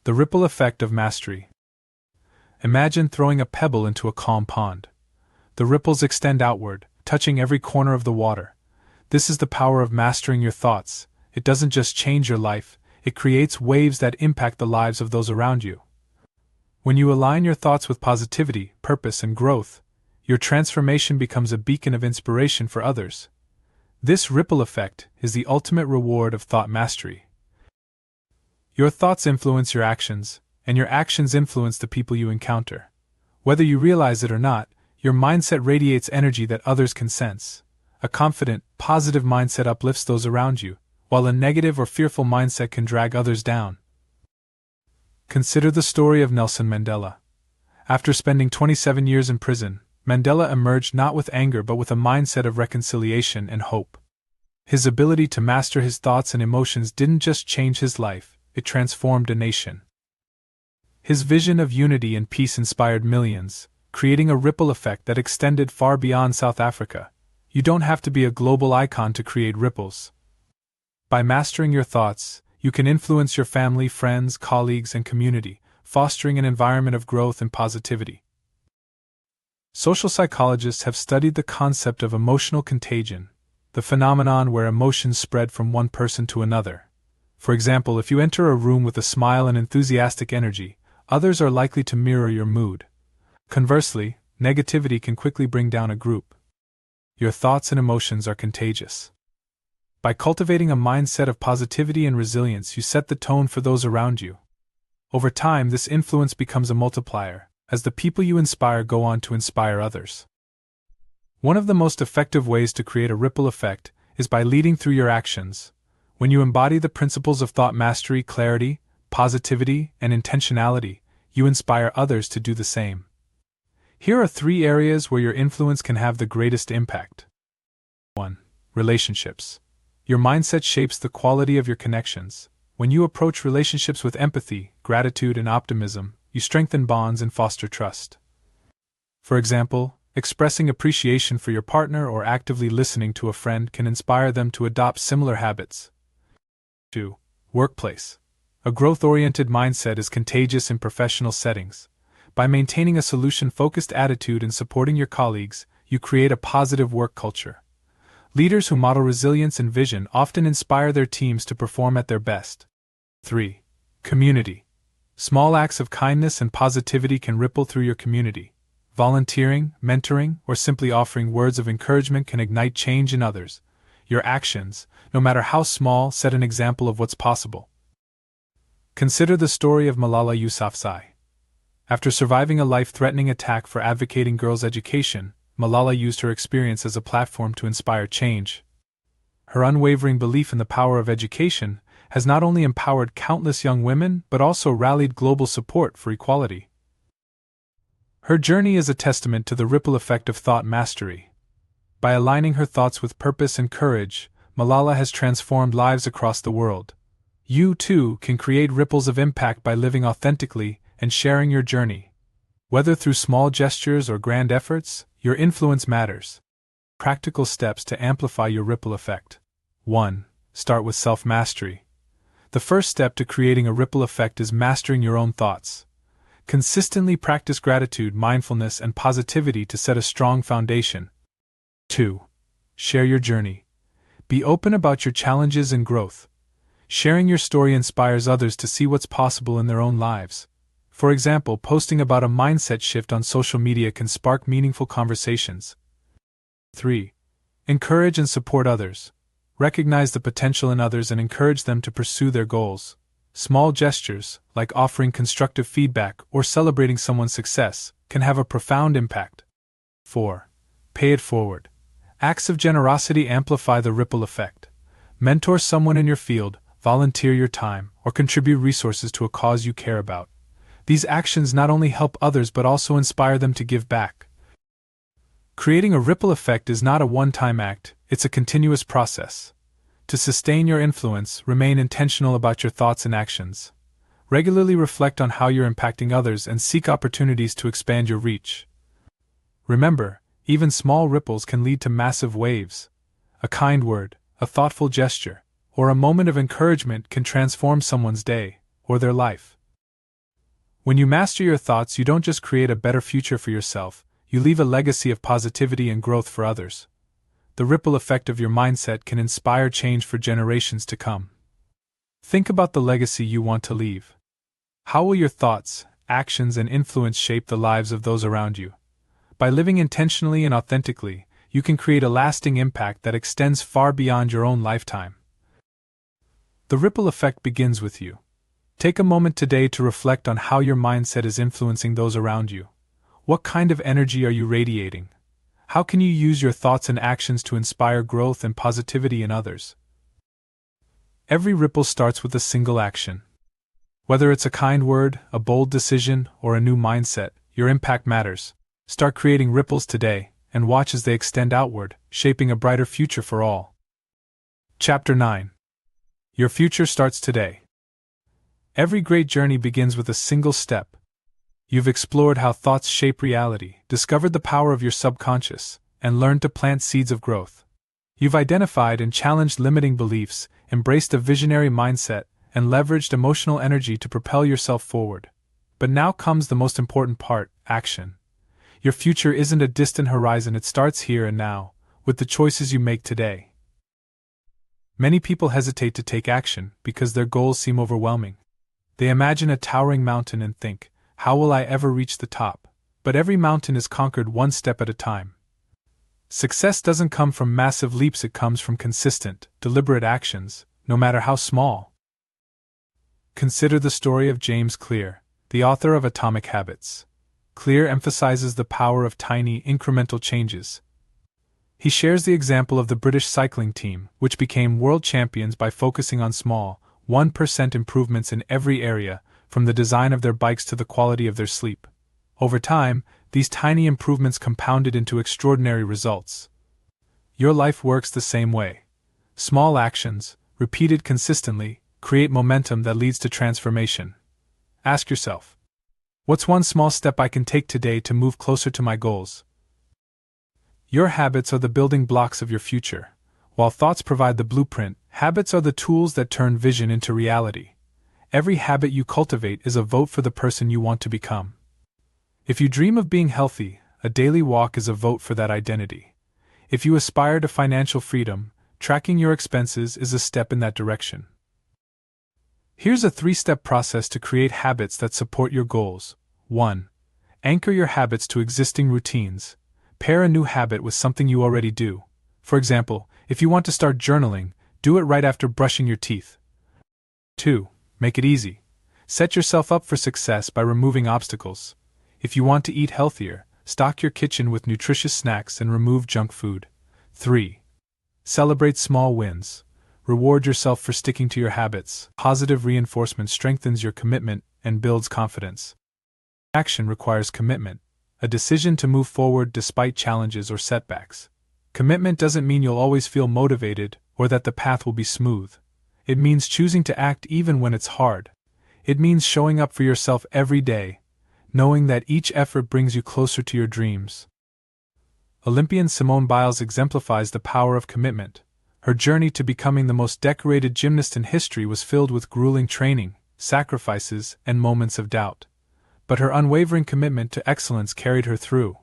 The Ripple Effect of Mastery. Imagine throwing a pebble into a calm pond. The ripples extend outward, touching every corner of the water. This is the power of mastering your thoughts. It doesn't just change your life, it creates waves that impact the lives of those around you. When you align your thoughts with positivity, purpose, and growth, your transformation becomes a beacon of inspiration for others. This ripple effect is the ultimate reward of thought mastery. Your thoughts influence your actions, and your actions influence the people you encounter. Whether you realize it or not, your mindset radiates energy that others can sense. A confident, positive mindset uplifts those around you, while a negative or fearful mindset can drag others down. Consider the story of Nelson Mandela. After spending 27 years in prison, Mandela emerged not with anger but with a mindset of reconciliation and hope. His ability to master his thoughts and emotions didn't just change his life, it transformed a nation. His vision of unity and peace inspired millions, creating a ripple effect that extended far beyond South Africa. You don't have to be a global icon to create ripples. By mastering your thoughts, you can influence your family, friends, colleagues, and community, fostering an environment of growth and positivity. Social psychologists have studied the concept of emotional contagion, the phenomenon where emotions spread from one person to another. For example, if you enter a room with a smile and enthusiastic energy, others are likely to mirror your mood. Conversely, negativity can quickly bring down a group. Your thoughts and emotions are contagious. By cultivating a mindset of positivity and resilience, you set the tone for those around you. Over time, this influence becomes a multiplier, as the people you inspire go on to inspire others. One of the most effective ways to create a ripple effect is by leading through your actions. When you embody the principles of thought mastery, clarity, positivity, and intentionality, you inspire others to do the same. Here are 3 areas where your influence can have the greatest impact. 1. Relationships. Your mindset shapes the quality of your connections. When you approach relationships with empathy, gratitude, and optimism, you strengthen bonds and foster trust. For example, expressing appreciation for your partner or actively listening to a friend can inspire them to adopt similar habits. 2. Workplace. A growth-oriented mindset is contagious in professional settings. By maintaining a solution-focused attitude and supporting your colleagues, you create a positive work culture. Leaders who model resilience and vision often inspire their teams to perform at their best. 3. Community. Small acts of kindness and positivity can ripple through your community. Volunteering, mentoring, or simply offering words of encouragement can ignite change in others. Your actions, no matter how small, set an example of what's possible. Consider the story of Malala Yousafzai. After surviving a life-threatening attack for advocating girls' education, Malala used her experience as a platform to inspire change. Her unwavering belief in the power of education has not only empowered countless young women but also rallied global support for equality. Her journey is a testament to the ripple effect of thought mastery. By aligning her thoughts with purpose and courage, Malala has transformed lives across the world. You, too, can create ripples of impact by living authentically and sharing your journey. Whether through small gestures or grand efforts, your influence matters. Practical steps to amplify your ripple effect. 1. Start with self-mastery. The first step to creating a ripple effect is mastering your own thoughts. Consistently practice gratitude, mindfulness, and positivity to set a strong foundation. 2. Share your journey. Be open about your challenges and growth. Sharing your story inspires others to see what's possible in their own lives. For example, posting about a mindset shift on social media can spark meaningful conversations. 3. Encourage and support others. Recognize the potential in others and encourage them to pursue their goals. Small gestures, like offering constructive feedback or celebrating someone's success, can have a profound impact. 4. Pay it forward. Acts of generosity amplify the ripple effect. Mentor someone in your field, volunteer your time, or contribute resources to a cause you care about. These actions not only help others but also inspire them to give back. Creating a ripple effect is not a one-time act, it's a continuous process. To sustain your influence, remain intentional about your thoughts and actions. Regularly reflect on how you're impacting others and seek opportunities to expand your reach. Remember, even small ripples can lead to massive waves. A kind word, a thoughtful gesture, or a moment of encouragement can transform someone's day, or their life. When you master your thoughts, you don't just create a better future for yourself, you leave a legacy of positivity and growth for others. The ripple effect of your mindset can inspire change for generations to come. Think about the legacy you want to leave. How will your thoughts, actions, and influence shape the lives of those around you? By living intentionally and authentically, you can create a lasting impact that extends far beyond your own lifetime. The ripple effect begins with you. Take a moment today to reflect on how your mindset is influencing those around you. What kind of energy are you radiating? How can you use your thoughts and actions to inspire growth and positivity in others? Every ripple starts with a single action. Whether it's a kind word, a bold decision, or a new mindset, your impact matters. Start creating ripples today, and watch as they extend outward, shaping a brighter future for all. Chapter 9. Your future starts today. Every great journey begins with a single step. You've explored how thoughts shape reality, discovered the power of your subconscious, and learned to plant seeds of growth. You've identified and challenged limiting beliefs, embraced a visionary mindset, and leveraged emotional energy to propel yourself forward. But now comes the most important part: action. Your future isn't a distant horizon, it starts here and now, with the choices you make today. Many people hesitate to take action because their goals seem overwhelming. They imagine a towering mountain and think, how will I ever reach the top? But every mountain is conquered one step at a time. Success doesn't come from massive leaps, it comes from consistent, deliberate actions, no matter how small. Consider the story of James Clear, the author of Atomic Habits. Clear emphasizes the power of tiny, incremental changes. He shares the example of the British cycling team, which became world champions by focusing on small, 1% improvements in every area, from the design of their bikes to the quality of their sleep. Over time, these tiny improvements compounded into extraordinary results. Your life works the same way. Small actions, repeated consistently, create momentum that leads to transformation. Ask yourself, what's one small step I can take today to move closer to my goals? Your habits are the building blocks of your future. While thoughts provide the blueprint, habits are the tools that turn vision into reality. Every habit you cultivate is a vote for the person you want to become. If you dream of being healthy, a daily walk is a vote for that identity. If you aspire to financial freedom, tracking your expenses is a step in that direction. Here's a 3-step process to create habits that support your goals. 1. Anchor your habits to existing routines. Pair a new habit with something you already do. For example, if you want to start journaling, do it right after brushing your teeth. 2. Make it easy. Set yourself up for success by removing obstacles. If you want to eat healthier, stock your kitchen with nutritious snacks and remove junk food. 3. Celebrate small wins. Reward yourself for sticking to your habits. Positive reinforcement strengthens your commitment and builds confidence. Action requires commitment, a decision to move forward despite challenges or setbacks. Commitment doesn't mean you'll always feel motivated or that the path will be smooth. It means choosing to act even when it's hard. It means showing up for yourself every day, knowing that each effort brings you closer to your dreams. Olympian Simone Biles exemplifies the power of commitment. Her journey to becoming the most decorated gymnast in history was filled with grueling training, sacrifices, and moments of doubt. But her unwavering commitment to excellence carried her through.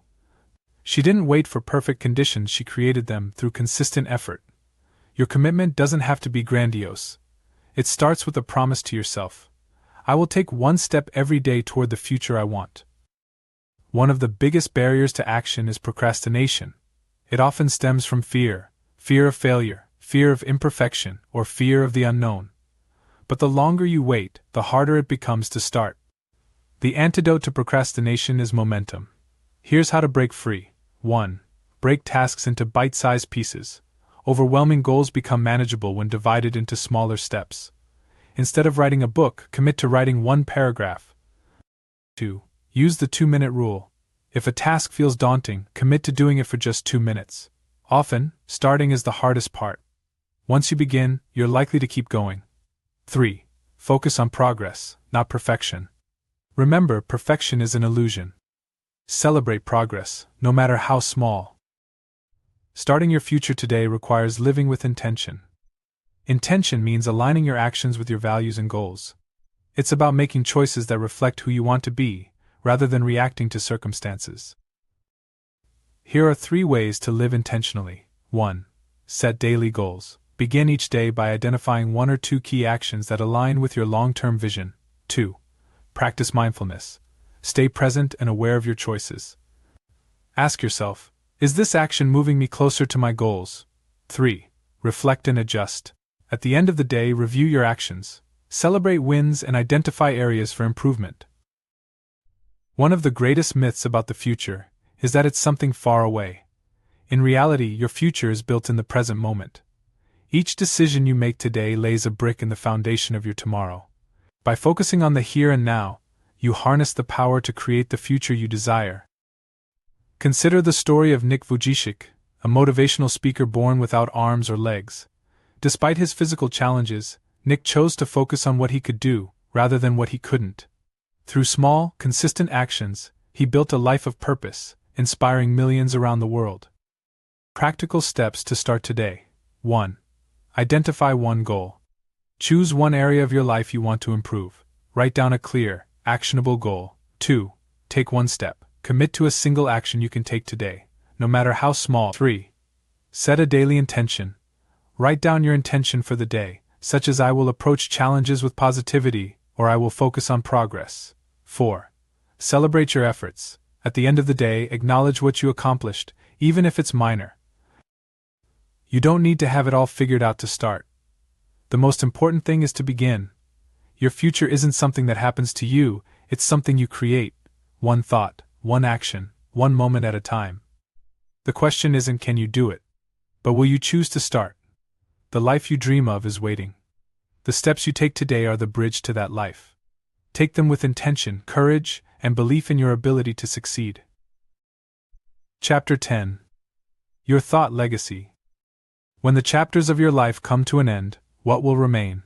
She didn't wait for perfect conditions, she created them through consistent effort. Your commitment doesn't have to be grandiose. It starts with a promise to yourself. I will take one step every day toward the future I want. One of the biggest barriers to action is procrastination. It often stems from fear of failure, fear of imperfection, or fear of the unknown. But the longer you wait, the harder it becomes to start. The antidote to procrastination is momentum. Here's how to break free. 1. Break tasks into bite-sized pieces. Overwhelming goals become manageable when divided into smaller steps. Instead of writing a book, commit to writing one paragraph. 2. Use the 2-minute rule. If a task feels daunting, commit to doing it for just 2 minutes. Often, starting is the hardest part. Once you begin, you're likely to keep going. 3. Focus on progress, not perfection. Remember, perfection is an illusion. Celebrate progress, no matter how small. Starting your future today requires living with intention. Intention means aligning your actions with your values and goals. It's about making choices that reflect who you want to be, rather than reacting to circumstances. Here are 3 ways to live intentionally. 1. Set daily goals. Begin each day by identifying 1 or 2 key actions that align with your long-term vision. 2. Practice mindfulness. Stay present and aware of your choices. Ask yourself, is this action moving me closer to my goals? 3. Reflect and adjust. At the end of the day, review your actions, celebrate wins, and identify areas for improvement. One of the greatest myths about the future is that it's something far away. In reality, your future is built in the present moment. Each decision you make today lays a brick in the foundation of your tomorrow. By focusing on the here and now, you harness the power to create the future you desire. Consider the story of Nick Vujicic, a motivational speaker born without arms or legs. Despite his physical challenges, Nick chose to focus on what he could do, rather than what he couldn't. Through small, consistent actions, he built a life of purpose, inspiring millions around the world. Practical steps to start today. 1. Identify one goal. Choose one area of your life you want to improve. Write down a clear, actionable goal. 2. Take one step. Commit to a single action you can take today, no matter how small. 3. Set a daily intention. Write down your intention for the day, such as I will approach challenges with positivity, or I will focus on progress. 4. Celebrate your efforts. At the end of the day, acknowledge what you accomplished, even if it's minor. You don't need to have it all figured out to start. The most important thing is to begin. Your future isn't something that happens to you, it's something you create. One thought, one action, one moment at a time. The question isn't can you do it, but will you choose to start? The life you dream of is waiting. The steps you take today are the bridge to that life. Take them with intention, courage, and belief in your ability to succeed. Chapter 10. Your Thought Legacy. When the chapters of your life come to an end, what will remain?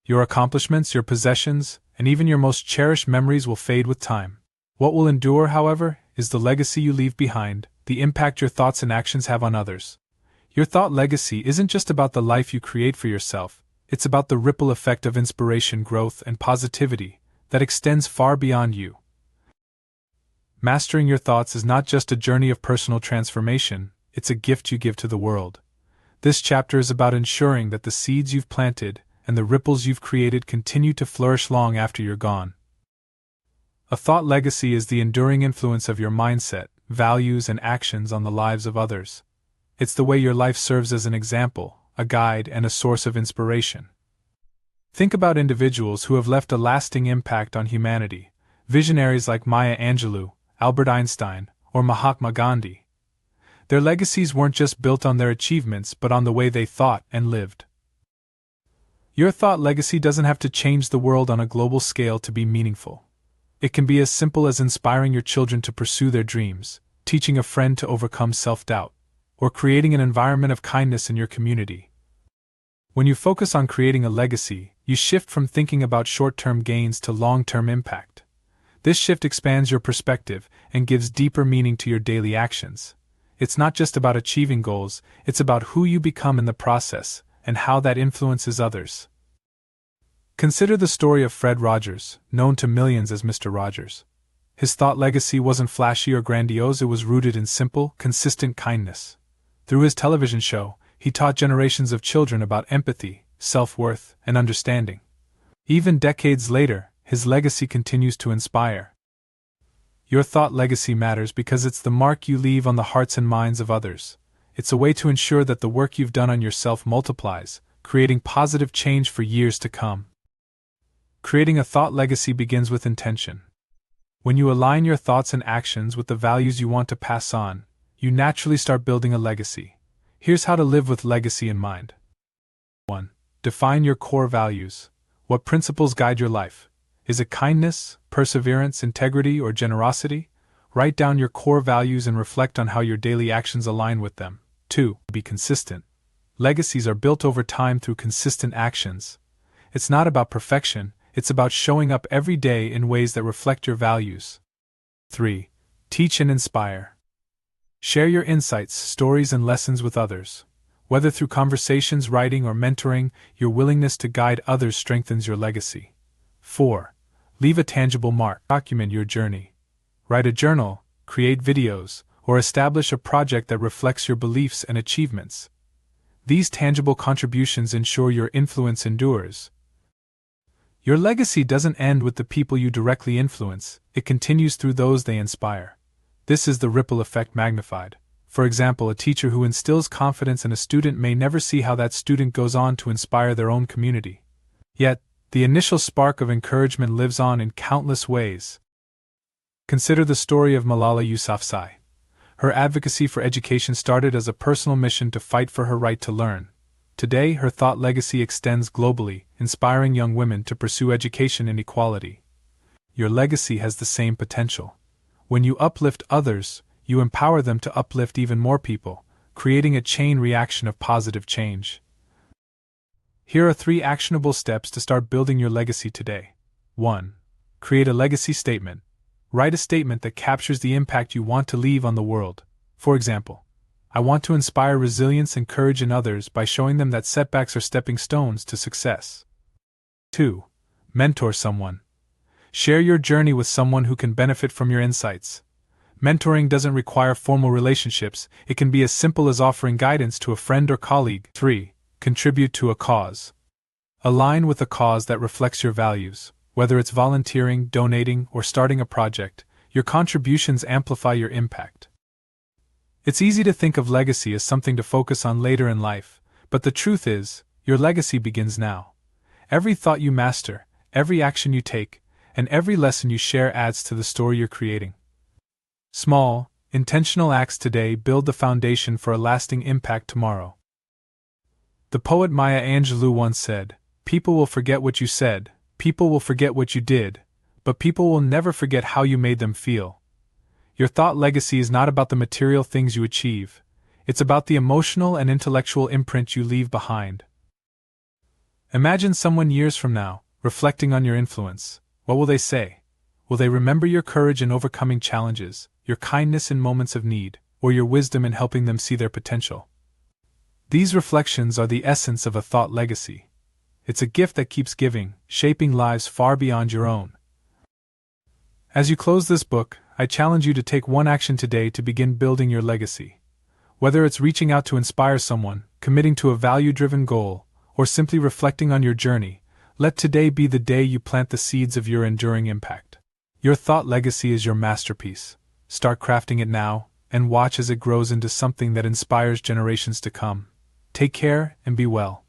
Your accomplishments, your possessions, and even your most cherished memories will fade with time. What will endure, however, is the legacy you leave behind, the impact your thoughts and actions have on others. Your thought legacy isn't just about the life you create for yourself, it's about the ripple effect of inspiration, growth, and positivity that extends far beyond you. Mastering your thoughts is not just a journey of personal transformation, it's a gift you give to the world. This chapter is about ensuring that the seeds you've planted and the ripples you've created continue to flourish long after you're gone. A thought legacy is the enduring influence of your mindset, values, and actions on the lives of others. It's the way your life serves as an example, a guide, and a source of inspiration. Think about individuals who have left a lasting impact on humanity, visionaries like Maya Angelou, Albert Einstein, or Mahatma Gandhi. Their legacies weren't just built on their achievements but on the way they thought and lived. Your thought legacy doesn't have to change the world on a global scale to be meaningful. It can be as simple as inspiring your children to pursue their dreams, teaching a friend to overcome self-doubt, or creating an environment of kindness in your community. When you focus on creating a legacy, you shift from thinking about short-term gains to long-term impact. This shift expands your perspective and gives deeper meaning to your daily actions. It's not just about achieving goals, it's about who you become in the process and how that influences others. Consider the story of Fred Rogers, known to millions as Mr. Rogers. His thought legacy wasn't flashy or grandiose, it was rooted in simple, consistent kindness. Through his television show, he taught generations of children about empathy, self-worth, and understanding. Even decades later, his legacy continues to inspire. Your thought legacy matters because it's the mark you leave on the hearts and minds of others. It's a way to ensure that the work you've done on yourself multiplies, creating positive change for years to come. Creating a thought legacy begins with intention. When you align your thoughts and actions with the values you want to pass on, you naturally start building a legacy. Here's how to live with legacy in mind. 1. Define your core values. What principles guide your life? Is it kindness, perseverance, integrity, or generosity? Write down your core values and reflect on how your daily actions align with them. 2. Be consistent. Legacies are built over time through consistent actions. It's not about perfection, it's about showing up every day in ways that reflect your values. 3. Teach and inspire. Share your insights, stories, and lessons with others. Whether through conversations, writing, or mentoring, your willingness to guide others strengthens your legacy. 4. Leave a tangible mark. Document your journey. Write a journal, create videos, or establish a project that reflects your beliefs and achievements. These tangible contributions ensure your influence endures. Your legacy doesn't end with the people you directly influence, it continues through those they inspire. This is the ripple effect magnified. For example, a teacher who instills confidence in a student may never see how that student goes on to inspire their own community. Yet, the initial spark of encouragement lives on in countless ways. Consider the story of Malala Yousafzai. Her advocacy for education started as a personal mission to fight for her right to learn. Today, her thought legacy extends globally, inspiring young women to pursue education and equality. Your legacy has the same potential. When you uplift others, you empower them to uplift even more people, creating a chain reaction of positive change. Here are 3 actionable steps to start building your legacy today. 1. Create a legacy statement. Write a statement that captures the impact you want to leave on the world. For example, I want to inspire resilience and courage in others by showing them that setbacks are stepping stones to success. 2. Mentor someone. Share your journey with someone who can benefit from your insights. Mentoring doesn't require formal relationships, it can be as simple as offering guidance to a friend or colleague. 3. Contribute to a cause. Align with a cause that reflects your values. Whether it's volunteering, donating, or starting a project, your contributions amplify your impact. It's easy to think of legacy as something to focus on later in life, but the truth is, your legacy begins now. Every thought you master, every action you take, and every lesson you share adds to the story you're creating. Small, intentional acts today build the foundation for a lasting impact tomorrow. The poet Maya Angelou once said, "People will forget what you said, people will forget what you did, but people will never forget how you made them feel." Your thought legacy is not about the material things you achieve, it's about the emotional and intellectual imprint you leave behind. Imagine someone years from now, reflecting on your influence. What will they say? Will they remember your courage in overcoming challenges, your kindness in moments of need, or your wisdom in helping them see their potential? These reflections are the essence of a thought legacy. It's a gift that keeps giving, shaping lives far beyond your own. As you close this book, I challenge you to take one action today to begin building your legacy. Whether it's reaching out to inspire someone, committing to a value-driven goal, or simply reflecting on your journey, let today be the day you plant the seeds of your enduring impact. Your thought legacy is your masterpiece. Start crafting it now, and watch as it grows into something that inspires generations to come. Take care and be well.